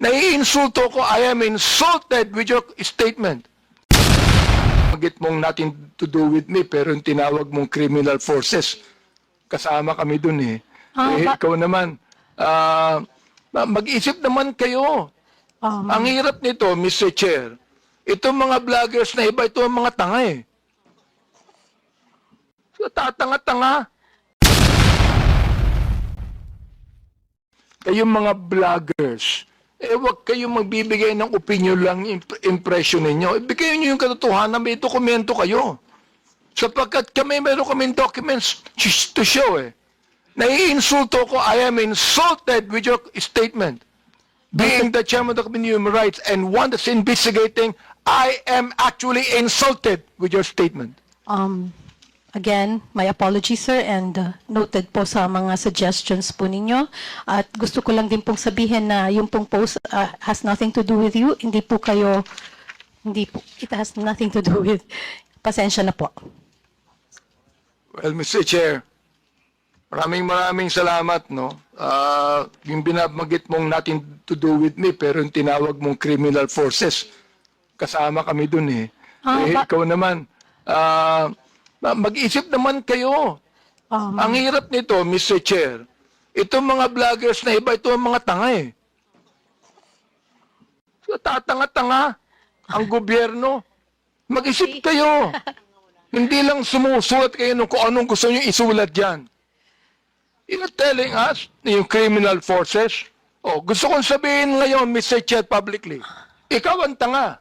Naiinsulto ko, I am insulted with your statement. Magit mong nothing to do with me, pero yung tinawag mong criminal forces, kasama kami dun eh. Ikaw naman, mag-isip naman kayo. Ang hirap nito, Mr. Chair, itong mga vloggers na iba, ito ang mga tanga eh. So, tatanga-tanga. Kayong mga vloggers, wag kayong magbibigay ng opinion lang, impression ninyo. Ibigay nyo yung katotohanan, may dokumento kayo. Sapagkat meron kaming documents to show eh. Naiinsulto ko, I am insulted with your statement. Being the chairman of the Committee on Human Rights and one that's investigating, I am actually insulted with your statement. Again, my apologies, sir, and noted po sa mga suggestions po ninyo. At gusto ko lang din pong sabihin na yung pong post has nothing to do with you. Hindi po, it has nothing to do with, pasensya na po. Well, Mr. Chair, maraming salamat, no? Yung binabagit mong nothing to do with me, pero yung tinawag mong criminal forces, kasama kami dun eh. Ikaw naman, mag-isip naman kayo. Ang hirap nito, Mr. Chair, itong mga vloggers na iba, ito ang mga tanga eh. So, tatanga-tanga ang gobyerno. Mag-isip kayo. Hindi lang sumusulat kayo kung anong gusto nyo isulat dyan. You're telling us yung criminal forces. Gusto kong sabihin ngayon, Mr. Chair, publicly, ikaw ang tanga.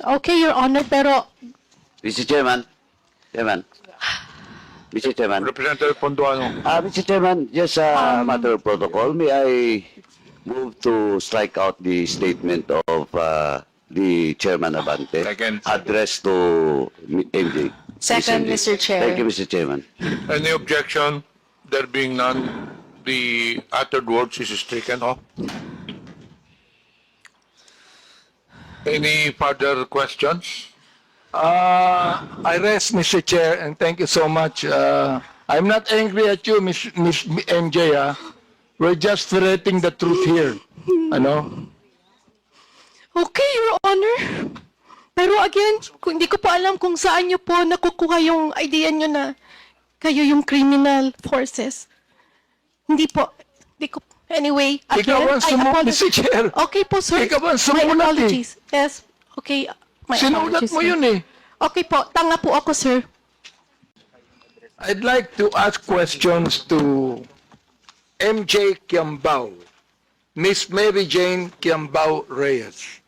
Okay, Your Honor, pero Mr. Chairman. Mr. Chairman. Representative Ponduano. Mr. Chairman, just a matter of protocol. May I move to strike out the statement of the Chairman Abante Second. addressed to MJ? Second, Mr. Chair. Thank you, Mr. Chairman. Any objection? There being none, the uttered words is stricken off. Any further questions? I rest, Mr. Chair, and thank you so much. I'm not angry at you, Miss MJ. We're just ferreting the truth here. Ano? okay, Your Honor. Pero again, hindi ko pa alam kung saan nyo po nakukuha yung idea nyo na kayo yung criminal forces. Hindi po. Anyway, again, Ikaw ang sumulat, Mr. Chair. Okay po, sir. Ikaw ang My sumulat eh. apologies. Yes. Okay. My Sinulat apologies, mo sir. yun eh. Okay po. Tanga po ako, sir. I'd like to ask questions to MJ Kiambao, Miss Mary Jane Kiambao Reyes.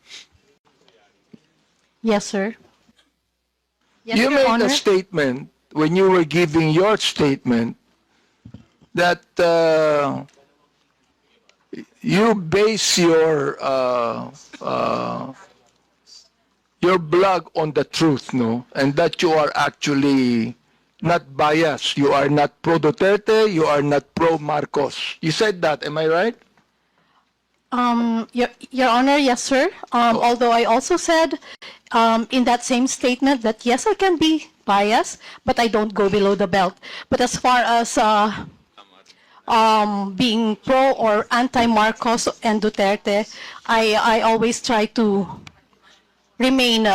Yes, sir. Yes, You Your made Honor. a statement when you were giving your statement that you base your blog on the truth, no? And that you are actually not biased. You are not pro Duterte. You are not pro Marcos. You said that. Am I right? Your Honor, yes, sir. Although I also said in that same statement that yes, I can be biased, but I don't go below the belt. But as far as being pro or anti-Marcos and Duterte, I always try to remain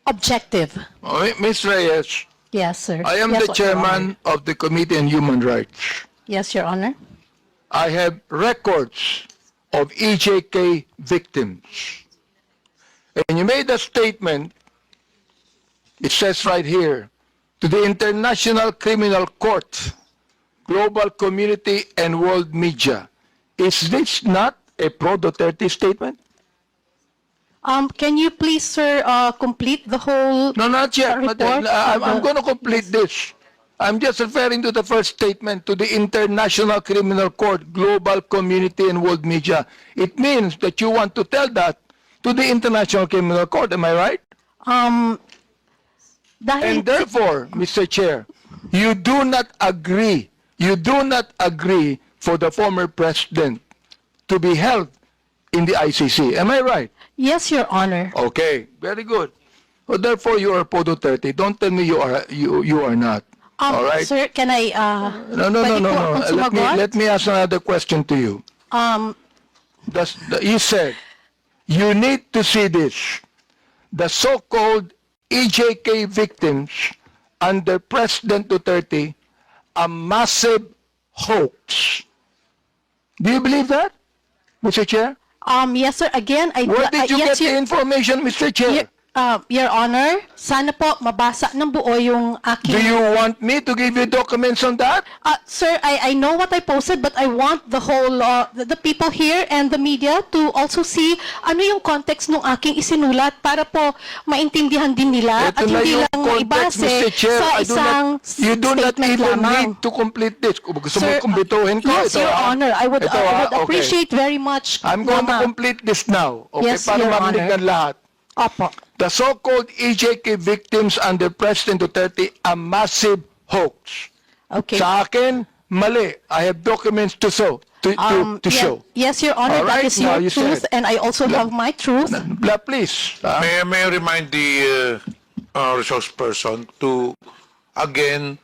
objective. Ms. Reyes, Yes, sir. I am Yes, the Your chairman Honor. of the Committee on Human Rights. Yes, Your Honor. I have records of EJK victims. And you made a statement, it says right here, to the International Criminal Court, global community, and world media. Is this not a pro-Duterte statement? Can you please, sir, complete the whole No, not yet. Not yet. report? I'm going to complete this. I'm just referring to the first statement, to the International Criminal Court, global community, and world media. It means that you want to tell that to the International Criminal Court. Am I right? Dahil And therefore, Mr. Chair, you do not agree for the former president to be held in the ICC. Am I right? yes, Your Honor. Okay, very good. So therefore, you are pro Duterte. Don't tell me you are not. All right? Sir, can I No. pwede po akong sumagot? Let me ask another question to you. You said, you need to see this. The so-called EJK victims under President Duterte, a massive hoax. Do you believe that, Mr. Chair? Yes, sir. Again, Where did you yes, get the information, Mr. Chair? Your Honor, sana po mabasa ng buo yung aking... Do you want me to give you documents on that? Sir, I know what I posted, but I want the whole, the people here and the media to also see ano yung context ng aking isinulat para po maintindihan din nila Ito at na hindi yung lang context, maibase Mr. Chair. sa isang You do not statement even lamang. need to complete this. Kung gusto mo Sir, kumbituhin ko, yes, ito, Your Honor, I would okay. appreciate very much. I'm going to Mama. complete this now. Okay, Yes, para Your marinig Honor. ng lahat. Opo. The so-called EJK victims under President Duterte, a massive hoax. Okay. Sa akin, mali. I have documents to show. To show. Yes, Your Honor, All that right, is now your you truth, said. and I also have my truth. Please. May I remind the resource person to, again,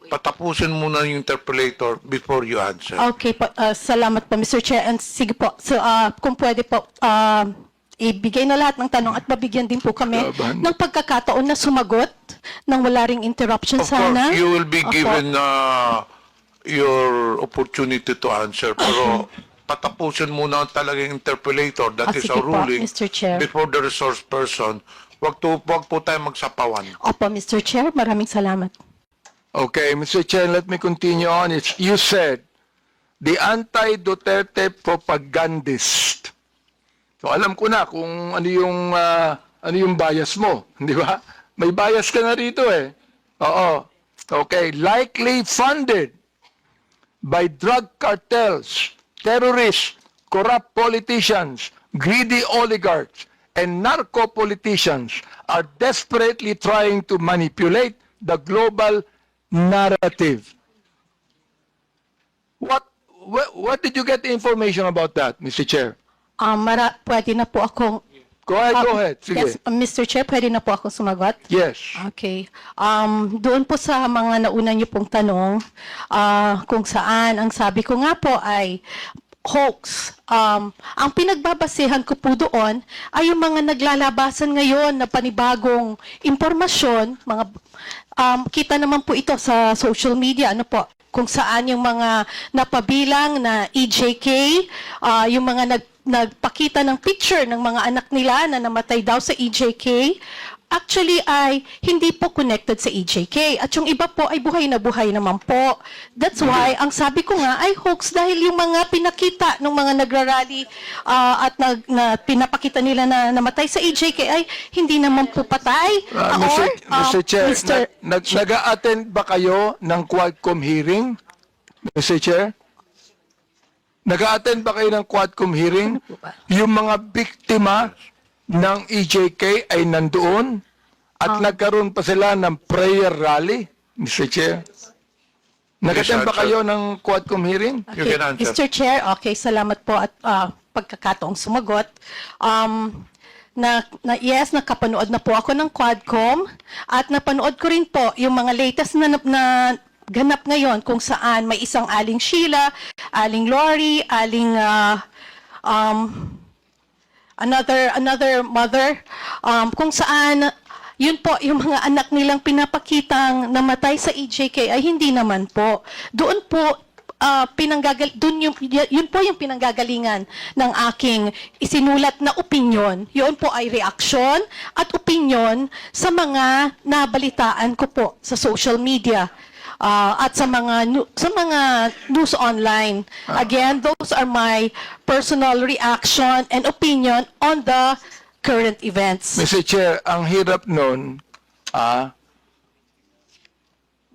patapusin muna yung interpolator before you answer. Okay po, salamat po, Mr. Chair. And sige po, so, kung pwede po, ibigay na lahat ng tanong at mabigyan din po kami Laban. ng pagkakataon na sumagot nang wala ring interruption Of sana. course, you will be Opo. given your opportunity to answer. Pero patapusin muna talagang interpolator. That is sige a po, ruling Mr. Chair. before the resource person. Wag po tayo magsapawan. Opo, Mr. Chair, maraming salamat. Okay, Mr. Chair, let me continue on. You said, the anti-Duterte propagandist. So alam ko na kung ano yung bias mo, di ba? May bias ka na rito eh. Oo. Okay, likely funded by drug cartels, terrorists, corrupt politicians, greedy oligarchs, and narco-politicians are desperately trying to manipulate the global narrative. What did you get the information about that, Mr. Chair? Pwede na po akong... Go ahead. Sige. Yes, Mr. Chair, pwede na po akong sumagot? Yes. Okay. Doon po sa mga nauna niyo pong tanong, kung saan, ang sabi ko nga po ay hoax. Ang pinagbabasehan ko po doon ay yung mga naglalabasan ngayon na panibagong impormasyon, kita naman po ito sa social media, ano po, kung saan yung mga napabilang na EJK, yung mga nagpakita ng picture ng mga anak nila na namatay daw sa EJK, actually ay hindi po connected sa EJK. At yung iba po ay buhay na buhay naman po. That's why, ang sabi ko nga ay hoax dahil yung mga pinakita ng mga nagrarally at pinapakita nila na namatay sa EJK ay hindi naman po patay. Mr. Chair, nag-a-attend ba kayo ng Quadcom hearing? Mr. Chair? Nag-a-attend ba kayo ng Quadcom hearing? Yung mga biktima ng EJK ay nandoon at nagkaroon pa sila ng prayer rally, Mr. Chair. Nag-attend ba kayo ng Quadcom hearing? You can answer. Mr. Chair, okay, salamat po at pagkakataong sumagot. Yes, nakapanood na po ako ng Quadcom at napanood ko rin po yung mga latest na ganap ngayon kung saan may isang Aling Sheila, Aling Lori, Aling another mother, kung saan yun po, yung mga anak nilang pinapakitang namatay sa EJK ay hindi naman po. Doon po, yun po yung pinanggagalingan ng aking isinulat na opinyon. Yun po ay reaksyon at opinyon sa mga nabalitaan ko po sa social media. At sa mga news online. Again, those are my personal reaction and opinion on the current events. Mr. Chair, ang hirap nun,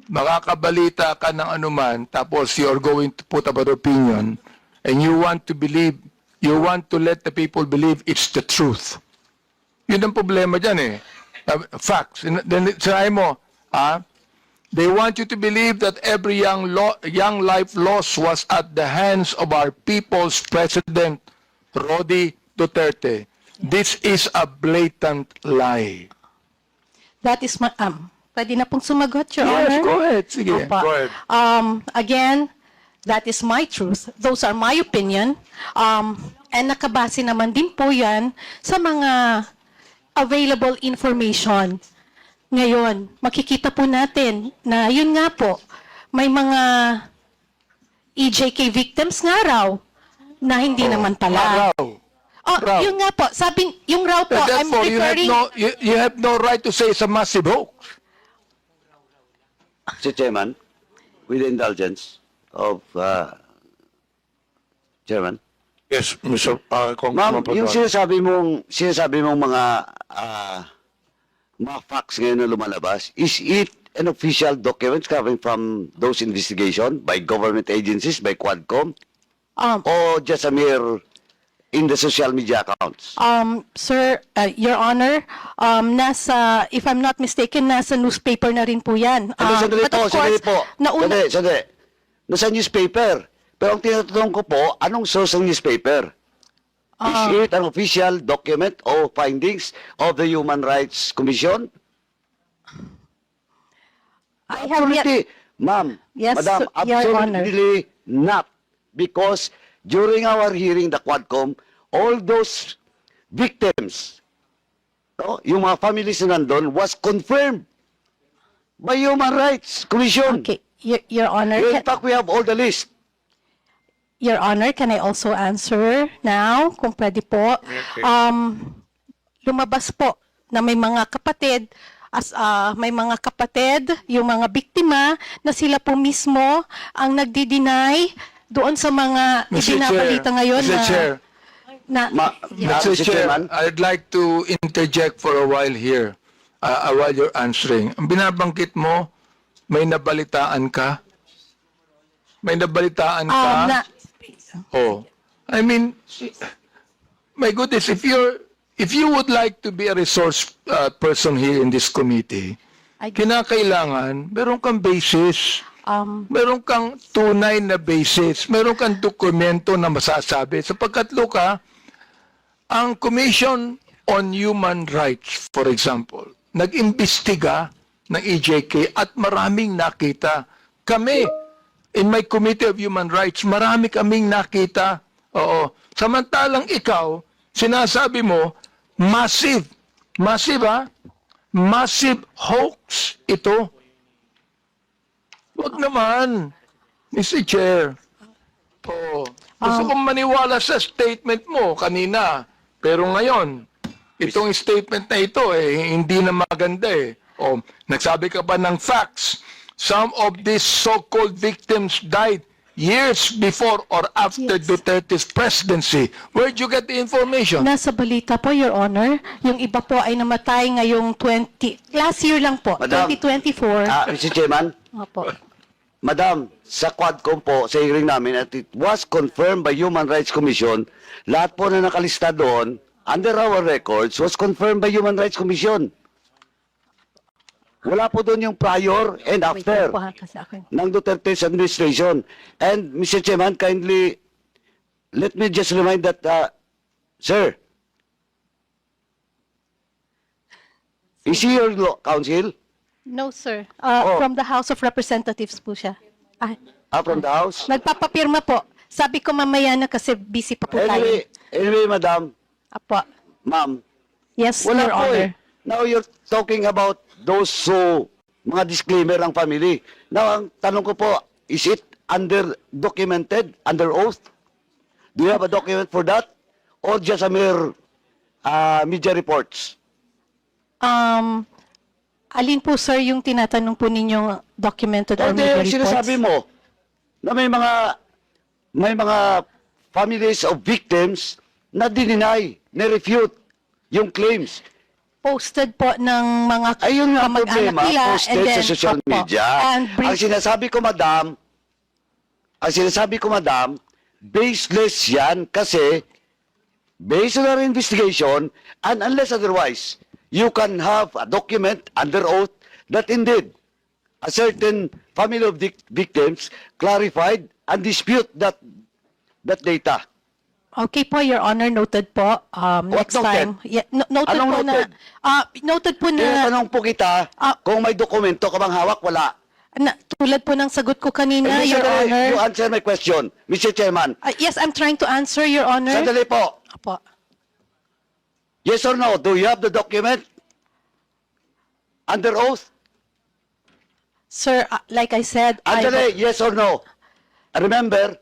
makakabalita ka ng anuman, tapos you're going to put up an opinion, and you want to let the people believe it's the truth. Yun ang problema dyan eh. Facts. Then, sinabi mo, they want you to believe that every young life lost was at the hands of our people's president, Rody Duterte. This is a blatant lie. That is my, pwede na pong sumagot, Your Honor? Yes, go ahead. Sige. Opo. Go ahead. Again, That is my truth. Those are my opinion. And nakabase naman din po yan sa mga available information. Ngayon, makikita po natin na yun nga po, may mga EJK victims nga raw na hindi naman pala. Raw. Oh, raw. yun nga po. Sabi, yung raw po, I'm Therefore, referring... you have no right to say it's a massive hoax. Mr. Chairman, with the indulgence of Chairman. Yes, Mr. Ma'am, Congressman yung Paduano. sinasabi mong mga facts ngayon na lumalabas, is it an official document coming from those investigation by government agencies, by Quadcom, or just a mere in the social media accounts? Sir, Your Honor, nasa, if I'm not mistaken, nasa newspaper na rin po yan. Sandali But po, of course, sandali po. nauna, Sandali. Nasa newspaper. Pero ang tinatanong ko po, anong source ng newspaper? Is it an official document or findings of the Human Rights Commission? I have yet, Absolutely, ma'am. Yes, Madam, Your Honor. absolutely not. Because during our hearing, the Quadcom, all those victims, no, yung mga families na nandun, was confirmed by Human Rights Commission. okay, Your Honor, In fact, we have all the list. Your Honor, can I also answer now, kung pwede po? Lumabas po na may mga kapatid, may mga kapatid, yung mga biktima, na sila po mismo ang nagdi-deny doon sa mga ibinabalita ngayon Mr. Chair, Mr. Mr. Chair, Chairman. I'd like to interject for a while here, while you're answering. Ang binabanggit mo, may nabalitaan ka? May nabalitaan ka? Oh, I mean, my goodness, if you would like to be a resource person here in this committee, kinakailangan meron kang basis, meron kang tunay na basis, meron kang dokumento na masasabi. Sapagkat Luka, ang Commission on Human Rights, for example, nag-imbestiga ng EJK at maraming nakita. Kami, in my Committee of Human Rights, marami kaming nakita. Oo. Samantalang ikaw, sinasabi mo, massive hoax ito. Wag naman, Mr. Chair. Oo. Gusto kong maniwala sa statement mo kanina. Pero ngayon, itong statement na ito, hindi na maganda eh. O, nagsabi ka pa ng facts. Some of these so-called victims died years before or after Duterte's presidency. Where'd you get the information? Nasa balita po, Your Honor. Yung iba po ay namatay ngayong last year lang po, Madam, 2024. Mr. Chairman, Opo. Madam, sa Quadcom po, sa hearing namin, at it was confirmed by Human Rights Commission, lahat po na nakalista doon, under our records, was confirmed by Human Rights Commission. Wala po doon yung prior and after Wait, kasi ako. ng Duterte's administration. And, Mr. Chairman, kindly, let me just remind that, sir, is he your counsel? No, sir. Oh. From the House of Representatives po siya. From the House? Nagpapapirma po. Sabi ko mamaya na kasi busy pa po tayo. Anyway, madam, Apo. ma'am, Yes, wala Your po Honor. eh. Now you're talking about those mga disclaimer ng family. Now, ang tanong ko po, is it documented, under oath? Do you have a document for that? Or just a mere media reports? Alin po, sir, yung tinatanong po ninyong documented or Hindi, media yung reports? sinasabi mo na may mga families of victims na deny, na-refute yung claims. Posted po ng mga Ayun nga kamag-anak problema, nila, and posted then, sa social opo, media. and Ang sinasabi ko, madam, baseless yan kasi based on our investigation, and unless otherwise, you can have a document under oath that indeed a certain family of victims clarified and dispute that data. Okay po, Your Honor, noted po. Next noted? time. Yeah, noted Anong po noted? na. Noted po na. Tinatanong po kita kung may dokumento ka bang hawak, wala. Tulad po ng sagot ko kanina, Hindi, Your sandali. You Honor. answer my question, Mr. Chairman. Yes, I'm trying to answer, Your Honor. Sandali po. Apo. Yes or no? Do you have the document? Under oath? Sir, like I said, Sandali, yes or no? Remember,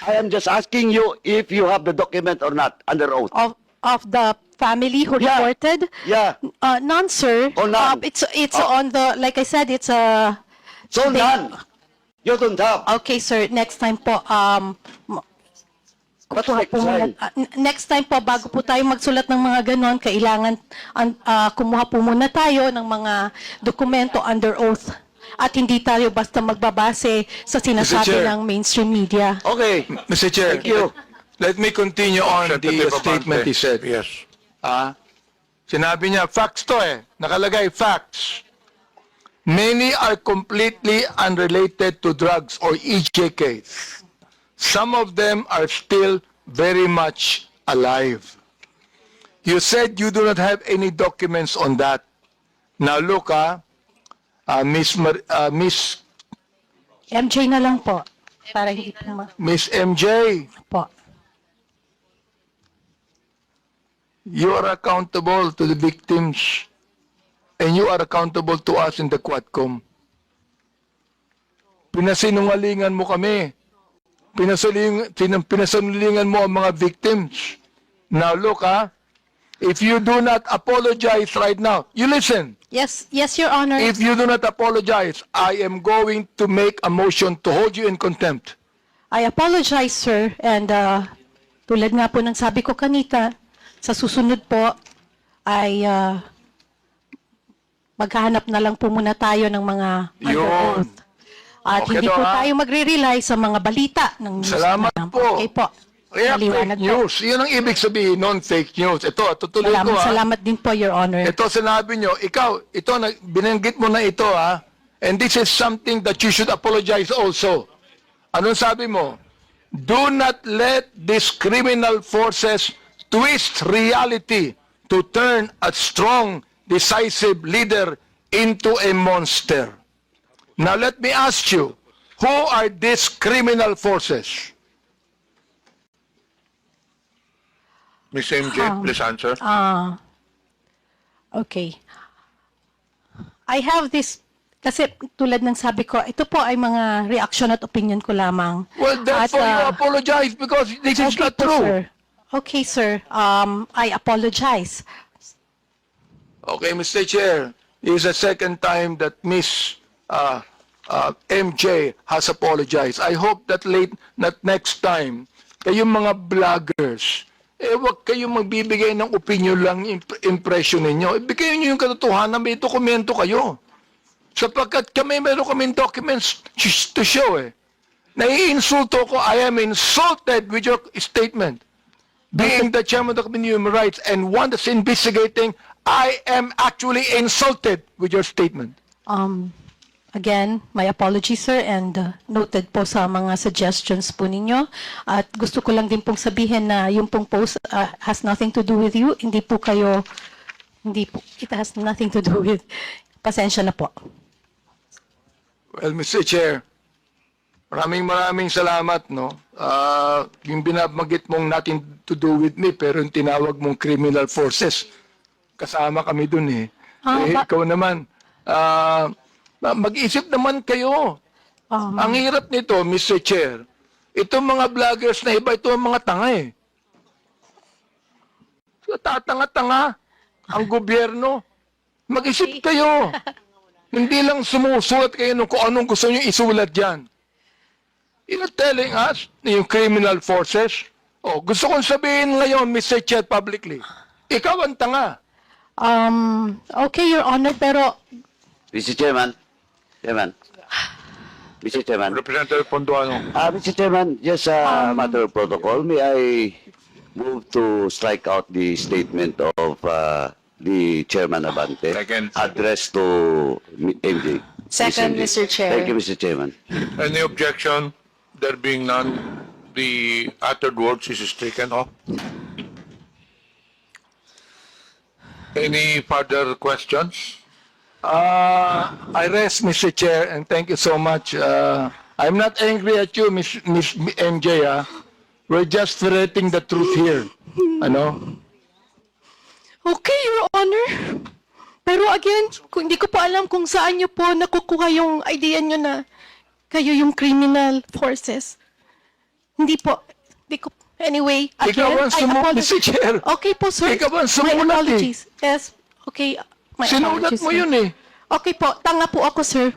I am just asking you if you have the document or not under oath. of the family who Yeah. reported. Yeah. None, sir. Oh, none. It's Oh. on the, like I said, it's a. So none. You don't have. Okay, sir. Next time po, What's kuha next po muna, time? next time po, bago po tayo magsulat ng mga ganon, kailangan kumuha po muna tayo ng mga dokumento under oath. At hindi tayo basta magbabase sa sinasabi Chair. ng mainstream media. Okay. Mr. Chair, Thank you. let me continue on the Representative statement Abante. he said. Yes. Sinabi niya, facts to nakalagay, facts. Many are completely unrelated to drugs or EJKs. Some of them are still very much alive. You said you do not have any documents on that. Now look, Miss MJ na lang po. Para hindi po Miss MJ, po. you are accountable to the victims and you are accountable to us in the Quadcom. Pinasinungalingan mo kami. Pinasinungalingan mo ang mga victims. Now look, if you do not apologize right now, you listen. Yes, Your Honor. If you do not apologize, I am going to make a motion to hold you in contempt. I apologize, sir. And tulad nga po ng sabi ko kanita, sa susunod po ay maghahanap na lang po muna tayo ng mga under Yun. oath. At Okay hindi daw, po ha? tayo magre-rely sa mga balita ng news. Salamat na- po. Okay po. Kaya Maliwanag fake po. news. Yun ang ibig sabihin non fake news. Ito, tutuloy ko Salamat din po, Your Honor. Ito sinabi nyo, ikaw, binanggit mo na ito and this is something that you should apologize also. Anong sabi mo? Do not let these criminal forces twist reality to turn a strong, decisive leader into a monster. Now let me ask you, who are these criminal forces? Miss MJ, please answer. Okay. I have this, kasi tulad ng sabi ko, ito po ay mga reaction at opinion ko lamang. Well, therefore At, you apologize because this is okay not po, true. sir. Okay, sir. I apologize. Okay, Mr. Chair, this is the second time that Miss MJ has apologized. I hope that next time, kayong mga vloggers, wag kayong magbibigay ng opinion lang, impression ninyo. Ibigay niyo yung katotohanan, may dokumento kayo. Sapagkat meron kaming documents to show Naiinsulto ko, I am insulted with your statement. Being the chairman of the Committee on Human Rights and one that's investigating, I am actually insulted with your statement. Again, my apologies, sir, and noted po sa mga suggestions po ninyo. At gusto ko lang din pong sabihin na yung pong post has nothing to do with you. Hindi po, it has nothing to do with, pasensya na po. Well, Mr. Chair, maraming salamat, no? Yung binabanggit mong nothing to do with me, pero yung tinawag mong criminal forces, kasama kami dun ikaw naman, mag-isip naman kayo. Ang hirap nito, Mr. Chair, itong mga vloggers na iba, ito ang mga tanga Tatanga-tanga ang gobyerno. Mag-isip kayo. Hindi lang sumusulat kayo kung anong gusto nyo isulat dyan. You're telling us na yung criminal forces? Gusto kong sabihin ngayon, Mr. Chair, publicly, ikaw ang tanga. Okay, Your Honor, pero Mr. Chairman. Mr. Chairman. Representative Ponduano. Mr. Chairman, just a matter of protocol, may I move to strike out the statement of the Chairman Abante Second. addressed to MJ. Second, Miss MJ. Mr. Chair. Thank you, Mr. Chairman. Any objection? There being none, the uttered words is stricken off. Any further questions? I rest, Mr. Chair, and thank you so much. I'm not angry at you, Miss MJ. We're just ferreting the truth here. Ano? Okay, Your Honor. Pero again, kung hindi ko po alam kung saan niyo po nakukuha yung idea niyo na kayo yung criminal forces. Hindi po. Hindi ko, anyway, Ikaw again, ang sumulat, Mr. Chair. Okay po, sir. Ikaw ang My sumulat, apologies. Yes. Okay. My Sinulat apologies, mo sir. yun eh. Okay po. Tanga po ako, sir.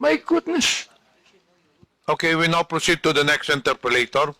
My goodness. Okay, we now proceed to the next interpolator.